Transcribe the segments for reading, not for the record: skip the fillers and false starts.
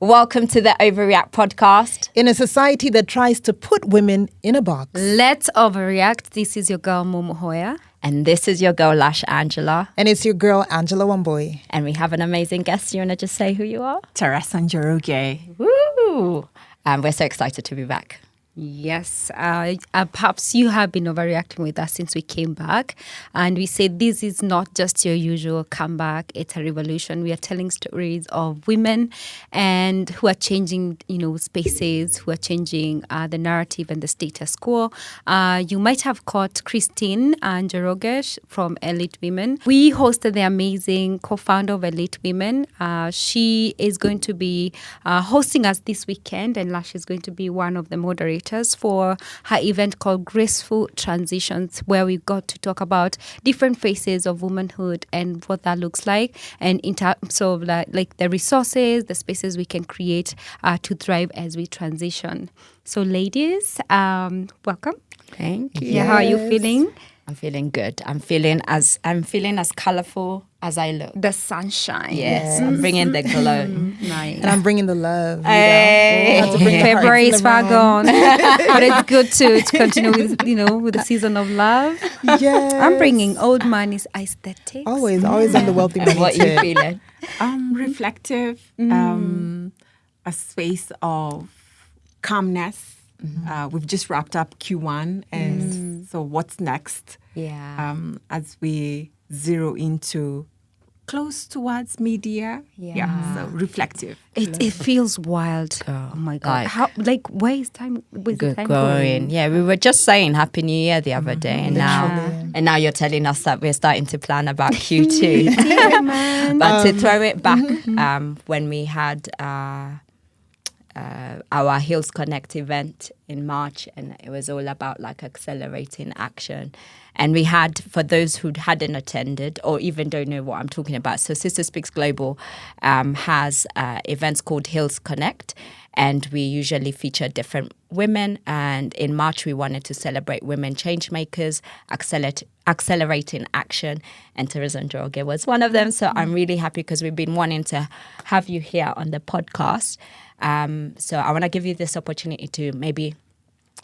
Welcome to the OVAReact podcast. In a society that tries to put women in a box. Let's OVAReact. This is your girl, Momo Hoya. And this is your girl, Lash Angela. And it's your girl, Angela Wamboy. And we have an amazing guest. You want to just say who you are? Teresa Njoroge. Woo! And we're so excited to be back. Yes, perhaps you have been overreacting with us since we came back. And we said this is not just your usual comeback. It's a revolution. We are telling stories of women and who are changing, spaces, who are changing the narrative and the status quo. You might have caught Teresa Njoroge from Elite Women. We hosted the amazing co-founder of Elite Women. She is going to be hosting us this weekend, and Lash is going to be one of the moderators for her event called Graceful Transitions, where we got to talk about different phases of womanhood and what that looks like, and in terms of like the resources, the spaces we can create to thrive as we transition. So, ladies, welcome. Thank you. Yeah, how are you feeling? I'm feeling good. I'm feeling as colorful as I look. The sunshine. Yes, I'm bringing the glow. Nice. And I'm bringing the love. Hey. February is far gone, but it's good to continue with with the season of love. Yes. I'm bringing old money's aesthetics. Always on the wealthy money What you tip. feeling? Reflective, a space of calmness. We've just wrapped up Q1, and so what's next? Yeah. As we zero into close towards media. So reflective. It feels wild. Girl, Oh my god! Where is time? Where's the Good time going. Yeah, we were just saying Happy New Year the other day, and now you're telling us that we're starting to plan about Q2. Yeah, man. But to throw it back, when we had our Hills Connect event in March, and it was all about like accelerating action. And we had, for those who hadn't attended or even don't know what I'm talking about, so Sister Speaks Global has events called Hills Connect, and we usually feature different women. And in March, we wanted to celebrate women change makers, accelerating action, and Teresa Njoroge was one of them. So I'm really happy because we've been wanting to have you here on the podcast. So I want to give you this opportunity to maybe,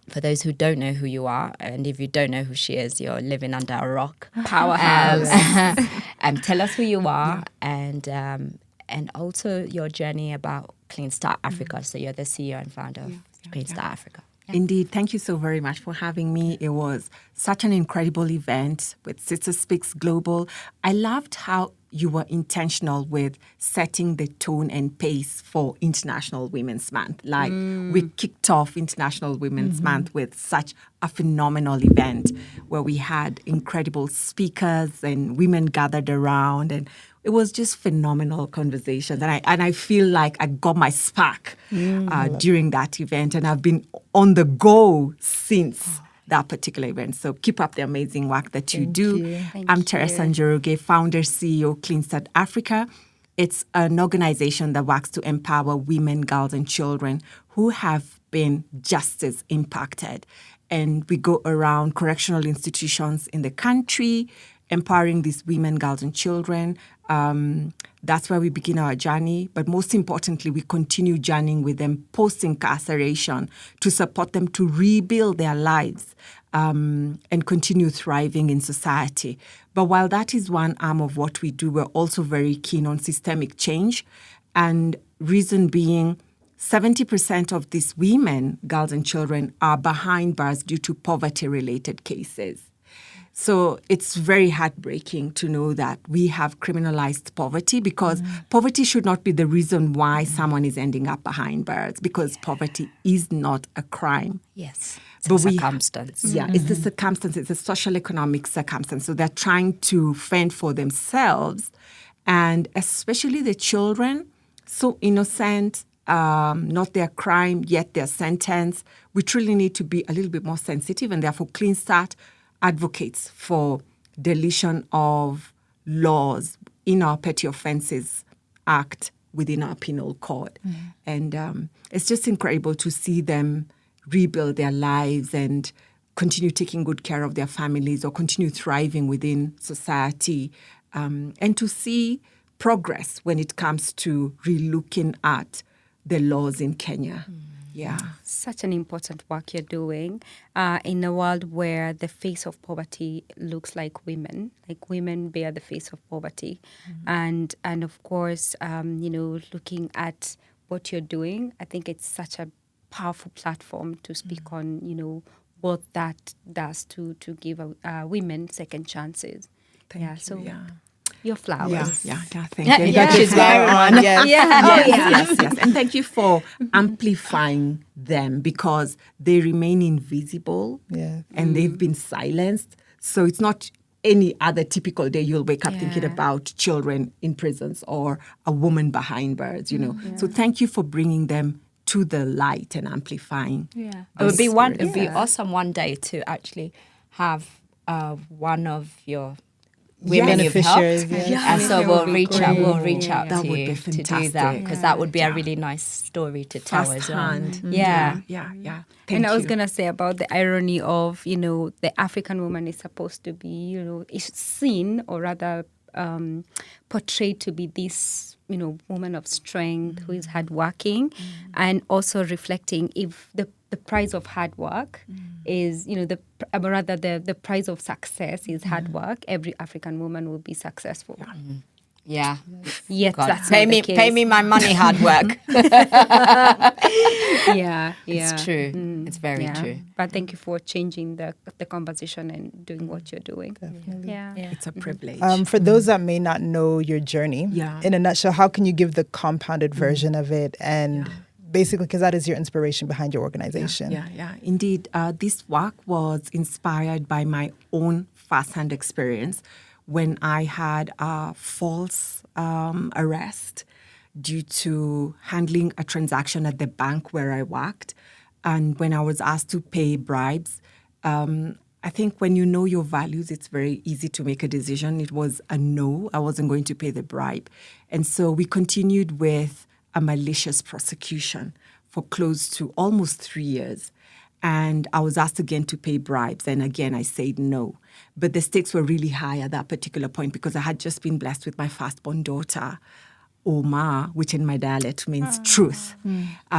for those who don't know who you are, and if you don't know who she is, you're living under a rock. Powerhouse. Tell us who you are, and also your journey about Clean Start Africa. So you're the CEO and founder of Clean Start Africa. Indeed. Thank you so very much for having me. It was such an incredible event with Sister Speaks Global. I loved how you were intentional with setting the tone and pace for International Women's Month. Like we kicked off International Women's Month with such a phenomenal event where we had incredible speakers and women gathered around, and it was just phenomenal conversations. And I feel like I got my spark during that event, and I've been on the go since that particular event. So keep up the amazing work that you do. I'm Teresa Njoroge, founder, CEO, Clean Start Africa. It's an organization that works to empower women, girls, and children who have been justice impacted. And we go around correctional institutions in the country, empowering these women, girls, and children. That's where we begin our journey. But most importantly, we continue journeying with them post-incarceration to support them to rebuild their lives and continue thriving in society. But while that is one arm of what we do, we're also very keen on systemic change. And reason being, 70% of these women, girls, and children are behind bars due to poverty-related cases. So it's very heartbreaking to know that we have criminalized poverty, because poverty should not be the reason why someone is ending up behind bars, because poverty is not a crime. Yes. It's a circumstance. It's the circumstance. It's a social economic circumstance. So they're trying to fend for themselves, and especially the children, so innocent, not their crime, yet their sentence. We truly need to be a little bit more sensitive, and therefore Clean Start advocates for deletion of laws in our Petty Offences Act within our penal code. And it's just incredible to see them rebuild their lives and continue taking good care of their families or continue thriving within society, and to see progress when it comes to relooking at the laws in Kenya. Yeah. Such an important work you're doing in a world where the face of poverty looks like women bear the face of poverty. And of course, looking at what you're doing, I think it's such a powerful platform to speak on, what that does to give women second chances. Thank you. Your flowers. Yeah, thank you. You got your flower on. Yes. Yes. And thank you for amplifying them, because they remain invisible and they've been silenced. So it's not any other typical day you'll wake up thinking about children in prisons or a woman behind bars, So thank you for bringing them to the light and amplifying. Yeah. It would be awesome one day to actually have one of your women you've helped. And so we'll reach out That to would you be to do fantastic. that, because that would be a really nice story to tell as well. Yeah. Yeah. And I was going to say about the irony of, the African woman is supposed to be, is seen, or rather portrayed to be this, woman of strength who is hardworking, and also reflecting if the price of hard work is, the price of success is hard work, every African woman will be successful. Yeah. Yet God, that's pay not me the case. pay me my money, hard work. Yeah. It's true. It's very true. But thank you for changing the conversation and doing what you're doing. Definitely. Yeah. It's a privilege. For those that may not know your journey, in a nutshell, how can you give the compounded version of it? And basically, because that is your inspiration behind your organization. Yeah. Indeed, this work was inspired by my own first-hand experience when I had a false arrest due to handling a transaction at the bank where I worked. And when I was asked to pay bribes, I think when you know your values, it's very easy to make a decision. It was a no. I wasn't going to pay the bribe. And so we continued with a malicious prosecution for close to almost 3 years. And I was asked again to pay bribes. And again, I said no. But the stakes were really high at that particular point, because I had just been blessed with my firstborn daughter, Oma, which in my dialect means truth.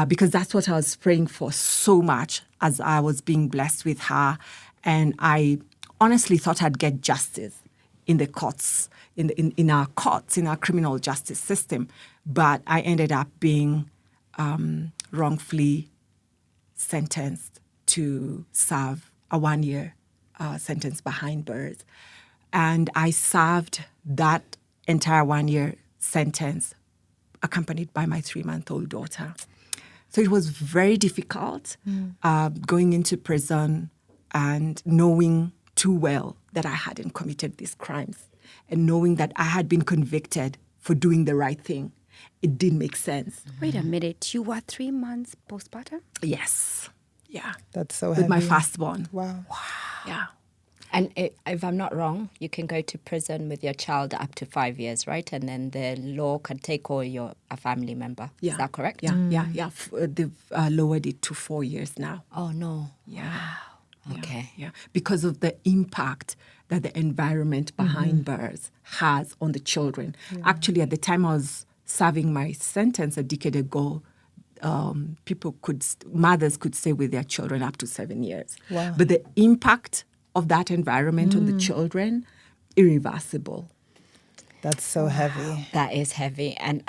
Because that's what I was praying for so much as I was being blessed with her. And I honestly thought I'd get justice in the courts, in our courts, in our criminal justice system. But I ended up being wrongfully sentenced to serve a 1-year sentence behind bars. And I served that entire 1-year sentence accompanied by my 3-month-old daughter. So it was very difficult going into prison and knowing too well that I hadn't committed these crimes, and knowing that I had been convicted for doing the right thing. It didn't make sense. Wait a minute. You were 3 months postpartum? Yes. Yeah. That's so With my heavy. firstborn. Wow. Yeah. And if I'm not wrong, you can go to prison with your child up to 5 years, right? And then the law can take all a family member. Yeah. Is that correct? Yeah. They've lowered it to 4 years now. Oh, no. Yeah. Okay. Yeah. Because of the impact that the environment behind bars has on the children. Actually, at the time I was serving my sentence a decade ago, mothers could stay with their children up to 7 years. Wow. But the impact of that environment on the children, irreversible. That's so heavy. That is heavy. And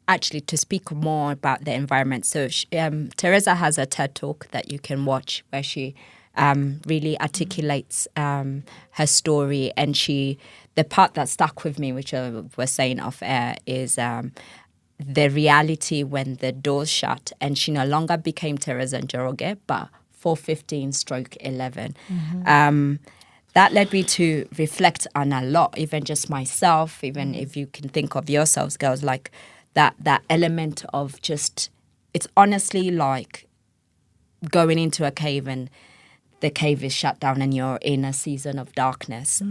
actually, to speak more about the environment, so Teresa has a TED Talk that you can watch where she really articulates her story. And the part that stuck with me, which I was saying off air, is the reality when the doors shut, and she no longer became Teresa Njoroge, but 415/11. That led me to reflect on a lot, even just myself, even if you can think of yourselves, girls, like that element of just, it's honestly like going into a cave and the cave is shut down and you're in a season of darkness.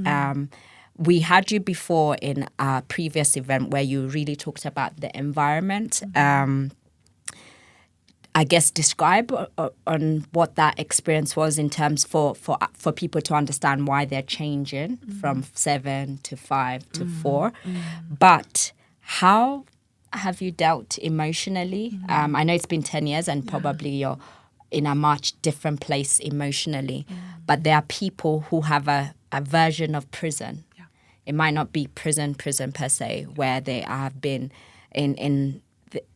We had you before in a previous event where you really talked about the environment. I guess describe on what that experience was in terms for people to understand why they're changing from 7 to 5 to 4. But how have you dealt emotionally? I know it's been 10 years and probably you're in a much different place emotionally, but there are people who have a version of prison. Yeah. It might not be prison per se, where they have been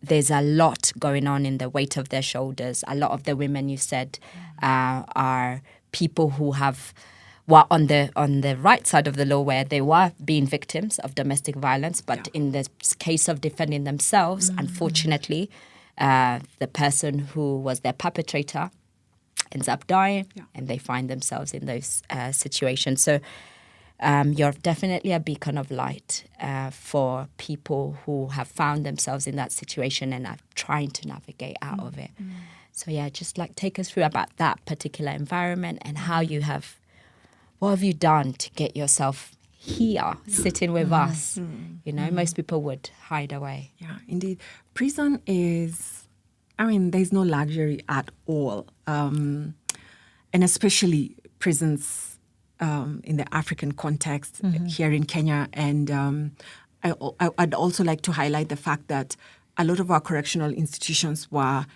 there's a lot going on in the weight of their shoulders. A lot of the women you said are people who were on the right side of the law, where they were being victims of domestic violence, but in the case of defending themselves, unfortunately, the person who was their perpetrator ends up dying, and they find themselves in those situations. So you're definitely a beacon of light for people who have found themselves in that situation and are trying to navigate out of it. So just like take us through about that particular environment and how what have you done to get yourself here, sitting with us? You know, most people would hide away. Yeah, indeed. Prison is, there's no luxury at all. And especially prisons in the African context here in Kenya. And I'd also like to highlight the fact that a lot of our correctional institutions were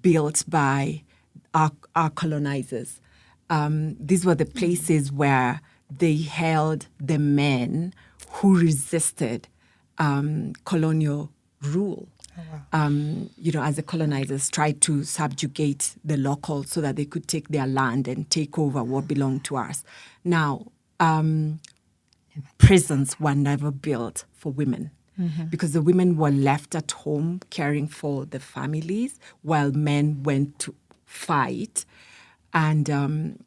built by our colonizers. These were the places where they held the men who resisted colonial rule. Oh, wow. As the colonizers tried to subjugate the locals so that they could take their land and take over what belonged to us. Now, prisons were never built for women because the women were left at home caring for the families while men went to fight. And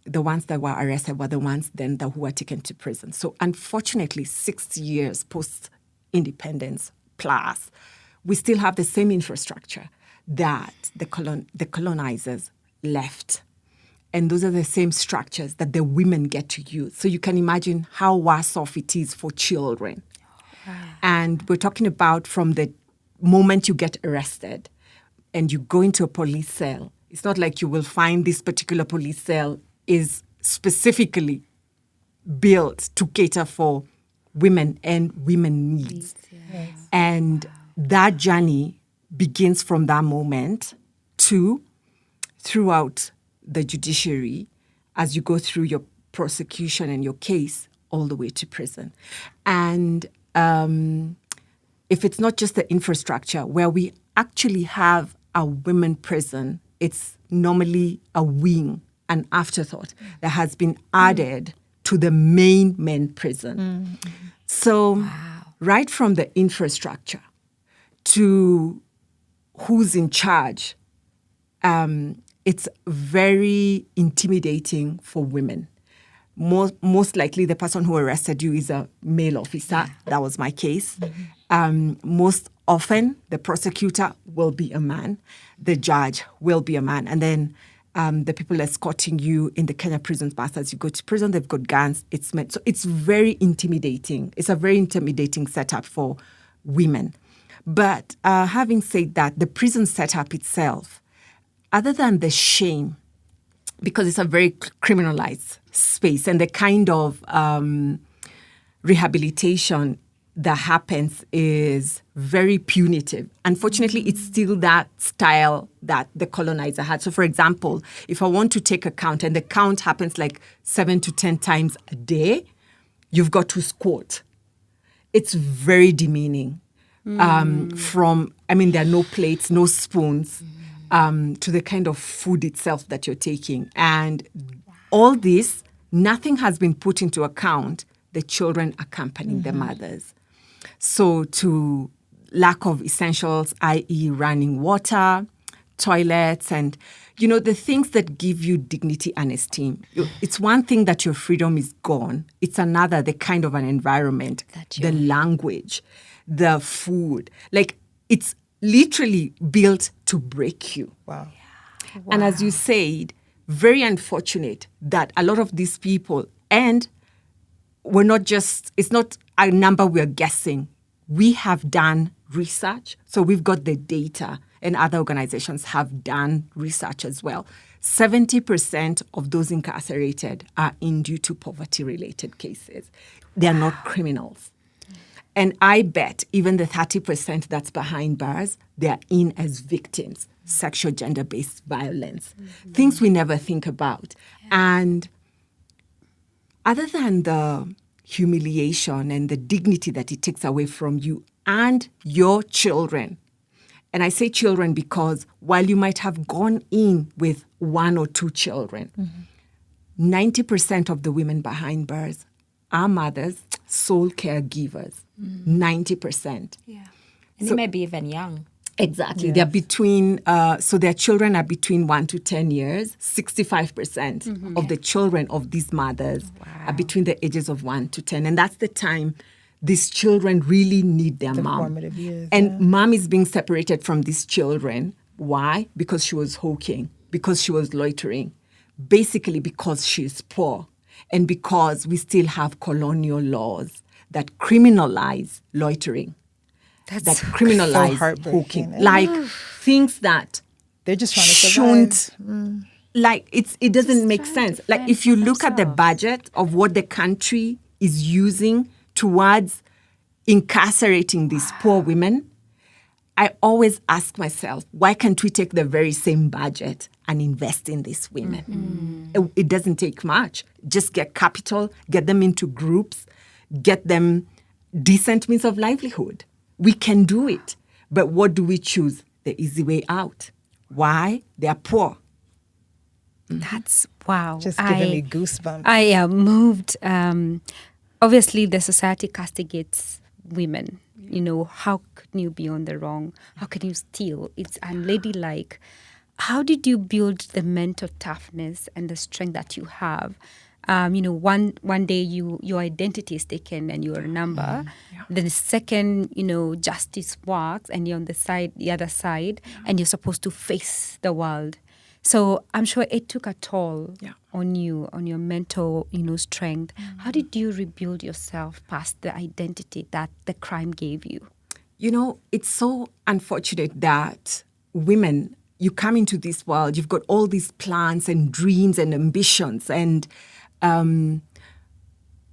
the ones that were arrested were the ones then who were taken to prison. So unfortunately, 6 years post-independence plus, we still have the same infrastructure that the colonizers left. And those are the same structures that the women get to use. So you can imagine how worse off it is for children. Wow. And we're talking about from the moment you get arrested and you go into a police cell. It's not like you will find this particular police cell is specifically built to cater for women and women needs. Yes. And that journey begins from that moment throughout the judiciary as you go through your prosecution and your case all the way to prison. And if it's not just the infrastructure where we actually have a women prison, it's normally a wing, an afterthought that has been added to the main men prison. So right from the infrastructure to who's in charge, it's very intimidating for women. Most likely the person who arrested you is a male officer. That was my case. Most often the prosecutor will be a man. The judge will be a man. And then the people escorting you in the Kenya prisons bus as you go to prison, they've got guns. So it's very intimidating. It's a very intimidating setup for women. But having said that, the prison setup itself, other than the shame, because it's a very criminalized space and the kind of rehabilitation that happens is very punitive. Unfortunately, it's still that style that the colonizer had. So, for example, if I want to take a count and the count happens like 7 to 10 times a day, you've got to squat. It's very demeaning. There are no plates, no spoons, to the kind of food itself that you're taking. And all this, nothing has been put into account the children accompanying the mothers. So to lack of essentials, i.e. running water, toilets, and, the things that give you dignity and esteem. It's one thing that your freedom is gone. It's another, the kind of an environment, the language, the food. Like, it's literally built to break you. Wow. Yeah. And as you said, very unfortunate that a lot of these people, and it's not a number we're guessing. We have done research, so we've got the data, and other organizations have done research as well. 70% of those incarcerated are in due to poverty-related cases. They are not criminals. And I bet even the 30% that's behind bars, they are in as victims, sexual gender-based violence, things we never think about. And other than the humiliation and the dignity that it takes away from you and your children, and I say children because while you might have gone in with 1 or 2 children, 90% of the women behind bars are mothers, sole caregivers. 90%. Yeah. And they may be even young. Exactly. Yes. They're between, so their children are between 1 to 10 years. 65% of the children of these mothers are between the ages of 1 to 10. And that's the time these children really need their mom. Formative years, and mom is being separated from these children. Why? Because she was hawking, because she was loitering, basically because she's poor, and because we still have colonial laws that criminalize loitering. That criminalize hooking, like things that they're just trying to survive. Like it doesn't make sense. Like if you look at the budget of what the country is using towards incarcerating these poor women, I always ask myself, why can't we take the very same budget and invest in these women? It doesn't take much. Just get capital, get them into groups, get them decent means of livelihood. We can do it. But what do we choose? The easy way out. Why? They are poor. That's wow. Just giving me goosebumps. I am moved. Obviously, the society castigates women. You know, how can you be on the wrong? How can you steal? It's unladylike. How did you build the mental toughness and the strength that you have? One day your identity is taken and you're a number. Then the second, justice works and you're on the other side, and you're supposed to face the world. So I'm sure it took a toll on you, on your mental, strength. How did you rebuild yourself past the identity that the crime gave you? It's so unfortunate that women, you come into this world, you've got all these plans and dreams and ambitions and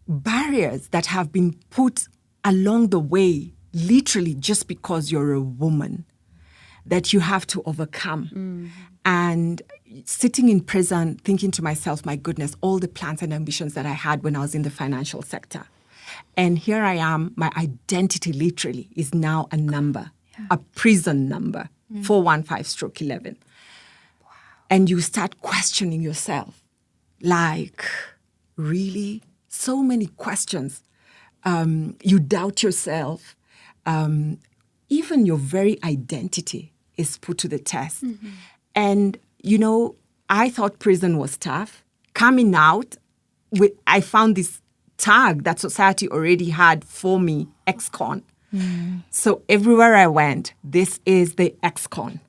barriers that have been put along the way, literally just because you're a woman, that you have to overcome. And sitting in prison, thinking to myself, my goodness, all the plans and ambitions that I had when I was in the financial sector. And here I am, my identity literally is now a number, a prison number, 415/11. Wow. And you start questioning yourself, like, really? So many questions. You doubt yourself. Even your very identity is put to the test. And, I thought prison was tough. Coming out, I found this tag that society already had for me, ex-con. So everywhere I went, this is the ex-con.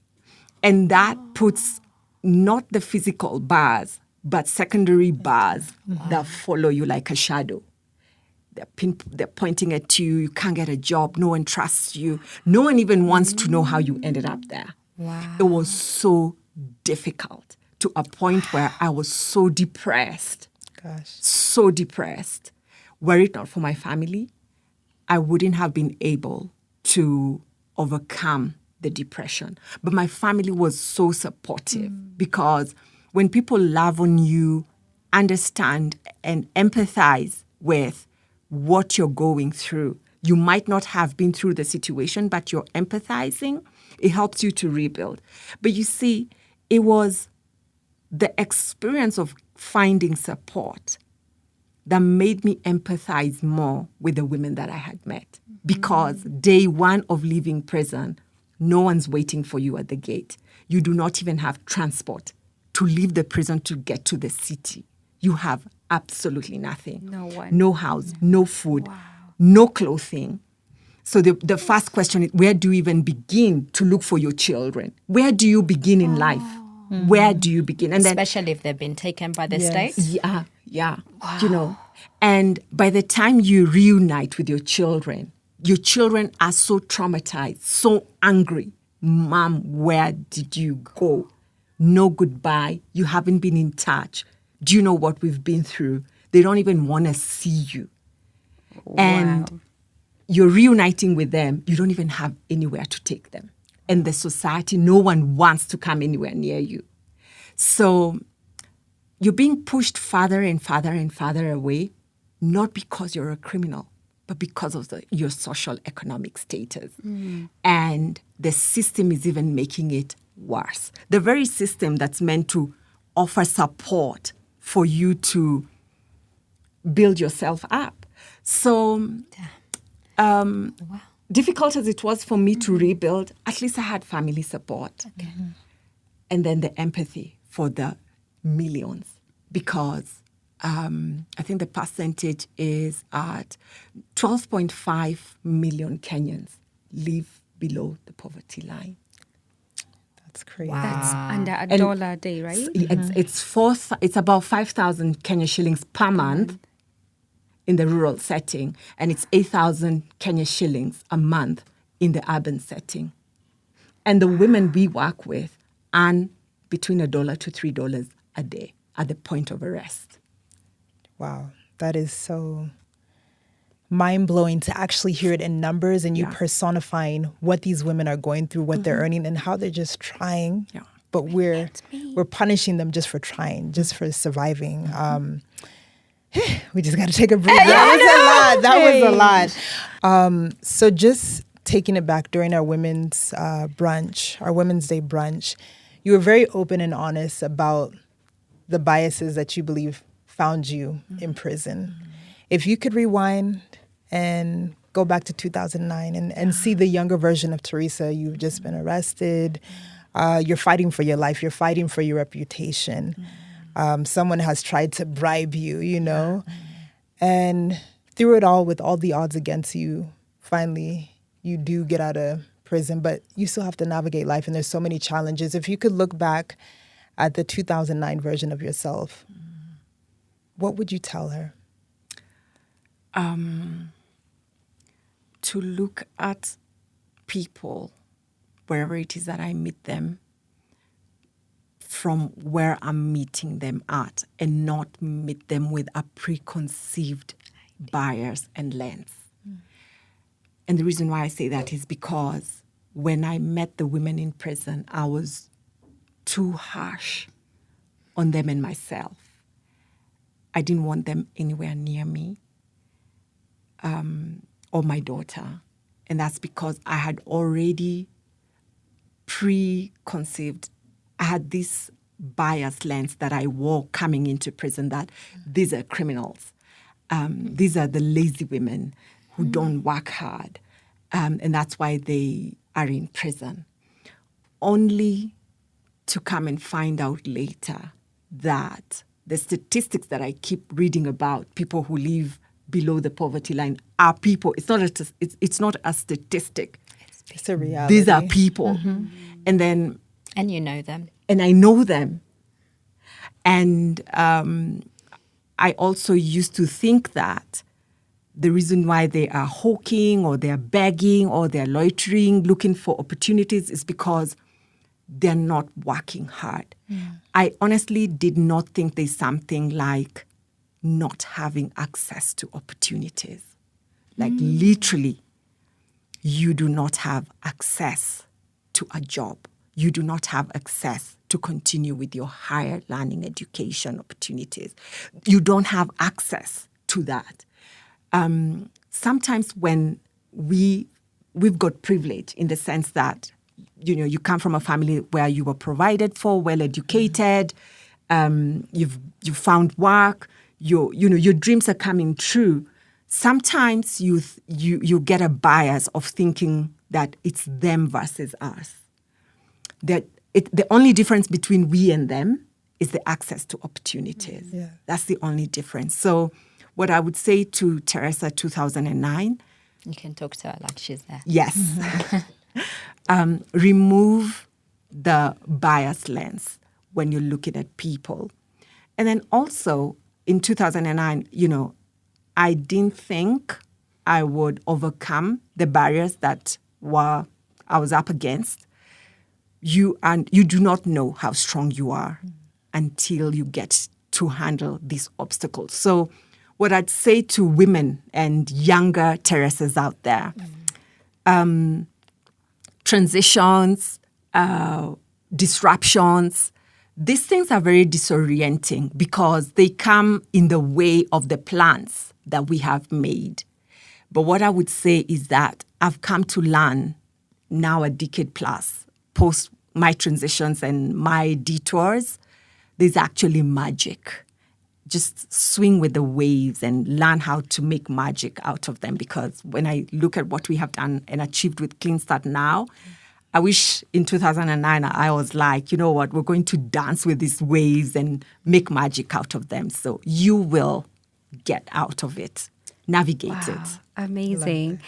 And that puts not the physical bars, but secondary bars that follow you like a shadow. They're pointing at you. You can't get a job. No one trusts you. No one even wants to know how you ended up there. Wow. It was so difficult to a point where I was so depressed. Gosh. So depressed. Were it not for my family, I wouldn't have been able to overcome the depression. But my family was so supportive because when people love on you, understand and empathize with what you're going through, you might not have been through the situation, but you're empathizing. It helps you to rebuild. But you see, it was the experience of finding support that made me empathize more with the women that I had met. Because day one of leaving prison, no one's waiting for you at the gate. You do not even have transport to leave the prison to get to the city. You have absolutely nothing. No one. No house, no food, no clothing. So the first question is, where do you even begin to look for your children? Where do you begin in life? Where do you begin? And especially if they've been taken by the state? Yeah. Wow. And by the time you reunite with your children are so traumatized, so angry. Mom, where did you go? No goodbye. You haven't been in touch. Do you know what we've been through? They don't even want to see you. Wow. And you're reuniting with them, you don't even have anywhere to take them. And the society, no one wants to come anywhere near you. So you're being pushed farther and farther and farther away, not because you're a criminal, but because of your social economic status. And the system is even making it worse. The very system that's meant to offer support for you to build yourself up. So difficult as it was for me to rebuild, at least I had family support. Okay. And then the empathy for the millions, because I think the percentage is at 12.5 million Kenyans live below the poverty line. That's crazy. That's under $1 a day, right? It's about 5,000 Kenya shillings per month in the rural setting, and it's 8,000 Kenya shillings a month in the urban setting. And the women we work with earn between $1 to $3 a day at the point of arrest. Wow, that is so mind-blowing to actually hear it in numbers and you personifying what these women are going through, what they're earning, and how they're just trying. Yeah. But we're punishing them just for trying, just for surviving. We just got to take a breath. That was a lot. So just taking it back during our women's brunch, our Women's Day brunch, you were very open and honest about the biases that you believe found you in prison. If you could rewind and go back to 2009 and see the younger version of Teresa, you've just been arrested. You're fighting for your life. You're fighting for your reputation. Someone has tried to bribe you, you know. And through it all, with all the odds against you, finally, you do get out of prison, but you still have to navigate life, and there's so many challenges. If you could look back at the 2009 version of yourself, what would you tell her? To look at people, wherever it is that I meet them, from where I'm meeting them at, and not meet them with a preconceived bias and lens. And the reason why I say that is because when I met the women in prison, I was too harsh on them and myself. I didn't want them anywhere near me or my daughter. And that's because I had already preconceived, I had this bias lens that I wore coming into prison that these are criminals. These are the lazy women who don't work hard. And that's why they are in prison. Only to come and find out later that the statistics that I keep reading about, people who live below the poverty line, are people. It's not a statistic. It's a reality. These are people. And you know them. And I know them. And I also used to think that the reason why they are hawking or they're begging or they're loitering, looking for opportunities, is because they're not working hard. I honestly did not think there's something like not having access to opportunities. Like literally, you do not have access to a job. You do not have access to continue with your higher learning education opportunities. You don't have access to that. Sometimes when we've got privilege in the sense that, you know, you come from a family where you were provided for, well educated, you've found work, your dreams are coming true. Sometimes you get a bias of thinking that it's them versus us. That the only difference between we and them is the access to opportunities. Yeah. That's the only difference. So what I would say to Teresa 2009... You can talk to her like she's there. Yes. Remove the bias lens when you're looking at people. And then also, in 2009, I didn't think I would overcome the barriers that I was up against. You do not know how strong you are until you get to handle these obstacles. So what I'd say to women and younger Teresas out there, transitions, disruptions, these things are very disorienting because they come in the way of the plans that we have made. But what I would say is that I've come to learn now a decade plus post my transitions and my detours, there's actually magic. Just swing with the waves and learn how to make magic out of them. Because when I look at what we have done and achieved with Clean Start now, I wish in 2009 I was like, you know what, we're going to dance with these waves and make magic out of them. So you will get out of it, navigate it. Amazing.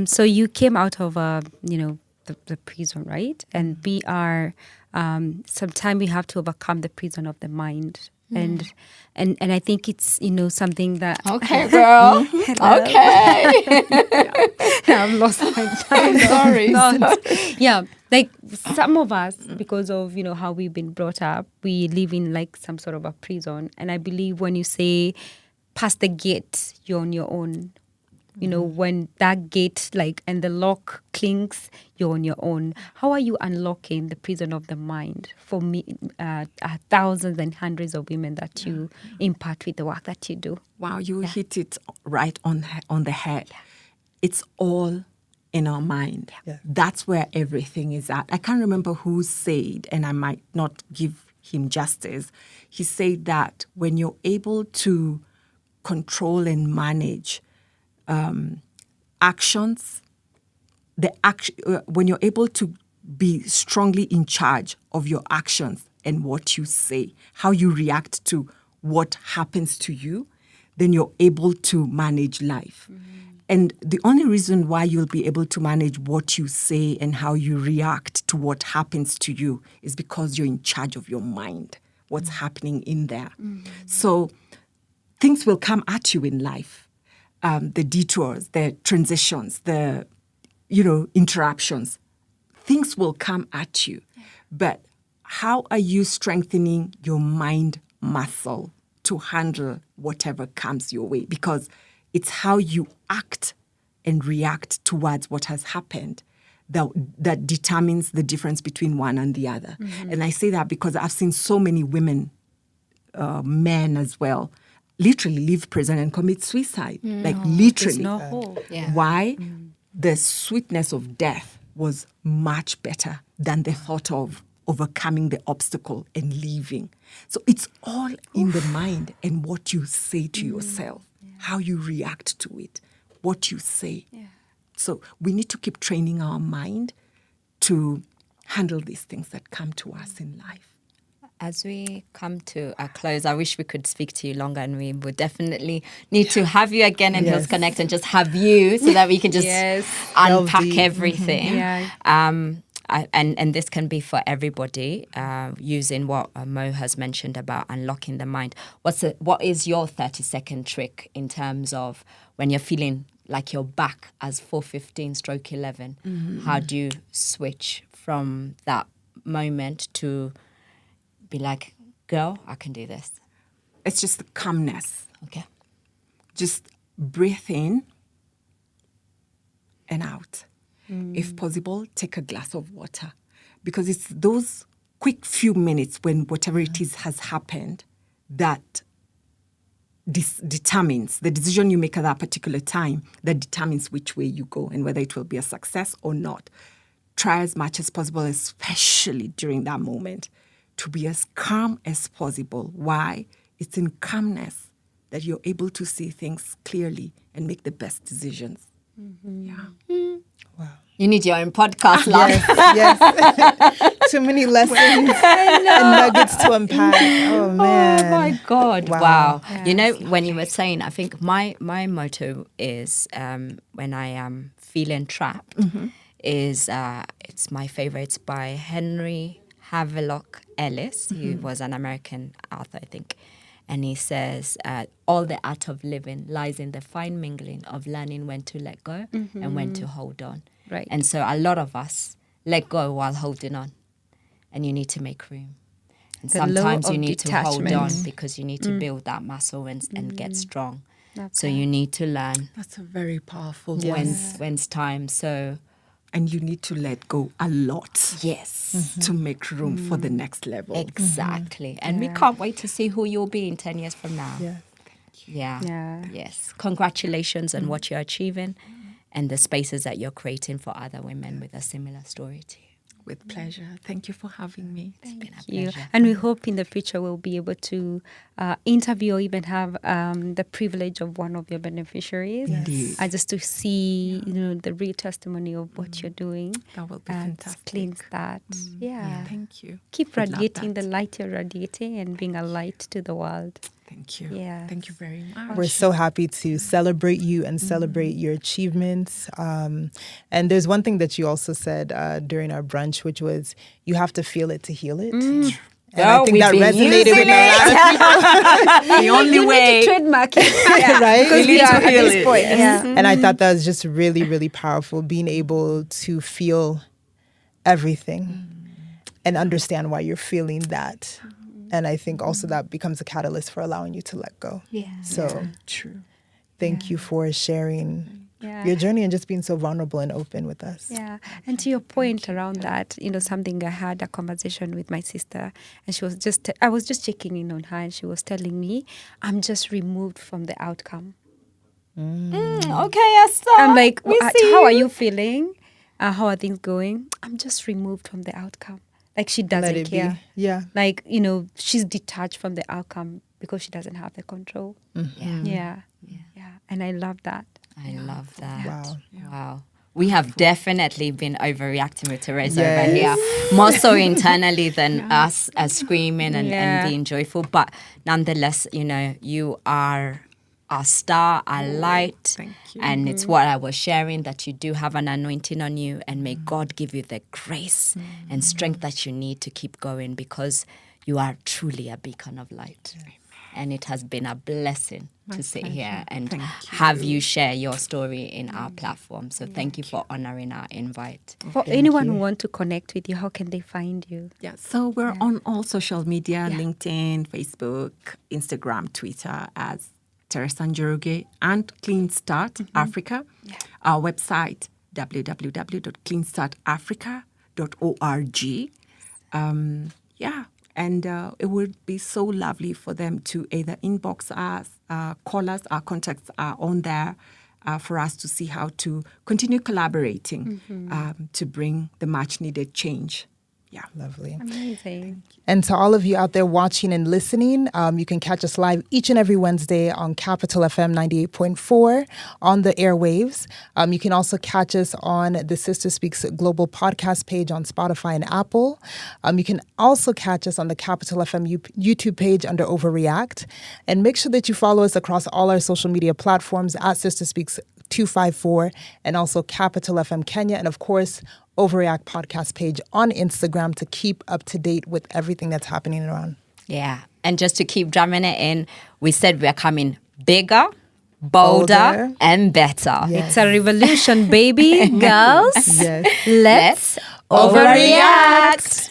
So you came out of, the prison, right? And we are, sometimes we have to overcome the prison of the mind. And I think it's, something that... Okay, girl. Okay. I've lost my time. Sorry. Yeah, like some of us, because of, how we've been brought up, we live in like some sort of a prison. And I believe when you say, past the gate, you're on your own. When that gate, and the lock clinks, you're on your own. How are you unlocking the prison of the mind for me, thousands and hundreds of women that you impact with the work that you do? Wow, you hit it right on the head. Yeah. It's all in our mind. Yeah. That's where everything is at. I can't remember who said, and I might not give him justice, he said that when you're able to control and manage actions, when you're able to be strongly in charge of your actions and what you say, how you react to what happens to you, then you're able to manage life. Mm-hmm. And the only reason why you'll be able to manage what you say and how you react to what happens to you is because you're in charge of your mind, what's happening in there. Mm-hmm. So things will come at you in life. The detours, the transitions, the, interruptions, things will come at you. But how are you strengthening your mind muscle to handle whatever comes your way? Because it's how you act and react towards what has happened that determines the difference between one and the other. Mm-hmm. And I say that because I've seen so many women, men as well, literally leave prison and commit suicide. Literally. There's no hope. Yeah. Why? The sweetness of death was much better than the thought of overcoming the obstacle and leaving. So it's all in the mind and what you say to yourself, how you react to it, what you say. Yeah. So we need to keep training our mind to handle these things that come to us in life. As we come to a close, I wish we could speak to you longer, and we would definitely need to have you again in Hills Connect and just have you so that we can just unpack everything. Mm-hmm. Yeah. And this can be for everybody, using what Mo has mentioned about unlocking the mind. What is your 30-second trick in terms of when you're feeling like you're back as 4:15/11? Mm-hmm. How do you switch from that moment to be like, girl, I can do this? It's just the calmness. Okay. Just breathe in and out. If possible, take a glass of water. Because it's those quick few minutes when whatever it is has happened that determines the decision you make at that particular time, that determines which way you go and whether it will be a success or not. Try as much as possible, especially during that moment, to be as calm as possible. Why? It's in calmness that you're able to see things clearly and make the best decisions. Mm-hmm. Yeah. Mm. Wow. You need your own podcast, love. Yes. Too many lessons and nuggets to unpack. Oh, man. Oh, my God. Wow. Yes. When you were saying, I think my motto is when I am feeling trapped, is it's my favorite. It's by Henry Havelock Ellis, who was an American author, I think. And he says, all the art of living lies in the fine mingling of learning when to let go and when to hold on. Right. And so a lot of us let go while holding on. And you need to make room. And sometimes you need to hold on because you need to build that muscle and get strong. So you need to learn That's a very powerful when's time. So and you need to let go a lot. yes. To make room for the next level. Exactly. And we can't wait to see who you'll be in 10 years from now. Yeah. Yeah. Yes. Congratulations on what you're achieving and the spaces that you're creating for other women with a similar story to you. With pleasure. Thank you for having me. It's been a you. pleasure. And we hope in the future we'll be able to interview or even have the privilege of one of your beneficiaries. Indeed. Just to see, the real testimony of what you're doing. That will be and fantastic. cleanse that. Yeah. Thank you. Keep Would love radiating the that. light you're radiating and being a light to the world. Thank you. Yes. Thank you very much. We're so happy to celebrate you and celebrate your achievements. And there's one thing that you also said during our brunch, which was you have to feel it to heal it. And I think that resonated with a lot of people. The only You way. need to trademark it. Right? Because we are at this point. Yeah. And I thought that was just really, really powerful, being able to feel everything and understand why you're feeling that. And I think also that becomes a catalyst for allowing you to let go. Yeah. So True. thank you for sharing Yeah. your journey and just being so vulnerable and open with us. Yeah. And to your point around that, something I had a conversation with my sister and I was just checking in on her and she was telling me, I'm just removed from the outcome. Okay, Esther. I'm like, we how see are you. you feeling? How are things going? I'm just removed from the outcome. Like she Let doesn't it care. be. Yeah. Like, she's detached from the outcome because she doesn't have the control. Yeah. And I love that. I love that. Wow. Wow. We have definitely been overreacting with Teresa Yes. over here, more so internally than us screaming and being joyful. But nonetheless, you are our star, our light. Thank you. And it's what I was sharing, that you do have an anointing on you, and may God give you the grace and strength that you need to keep going, because you are truly a beacon of light. And it has been a blessing to sit here and have you share your story in our platform. So thank you for honoring our invite. For anyone who want to connect with you, how can they find you? Yeah, so we're on all social media, LinkedIn, Facebook, Instagram, Twitter as Teresa Njoroge and Clean Start Africa. Our website, www.cleanstartafrica.org. And it would be so lovely for them to either inbox us, call us. Our contacts are on there for us to see how to continue collaborating to bring the much needed change. Yeah. Lovely. Amazing. And to all of you out there watching and listening, you can catch us live each and every Wednesday on Capital FM 98.4 on the airwaves. You can also catch us on the Sister Speaks Global podcast page on Spotify and Apple. You can also catch us on the Capital FM YouTube page under OVAReact. And make sure that you follow us across all our social media platforms at Sister Speaks 254 and also Capital FM Kenya. And of course, OVAReact podcast page on Instagram to keep up to date with everything that's happening around. Yeah. And just to keep drumming it in, we said we're coming bigger, bolder, and better. Yes. It's a revolution, baby. Girls, Yes. let's Overreact.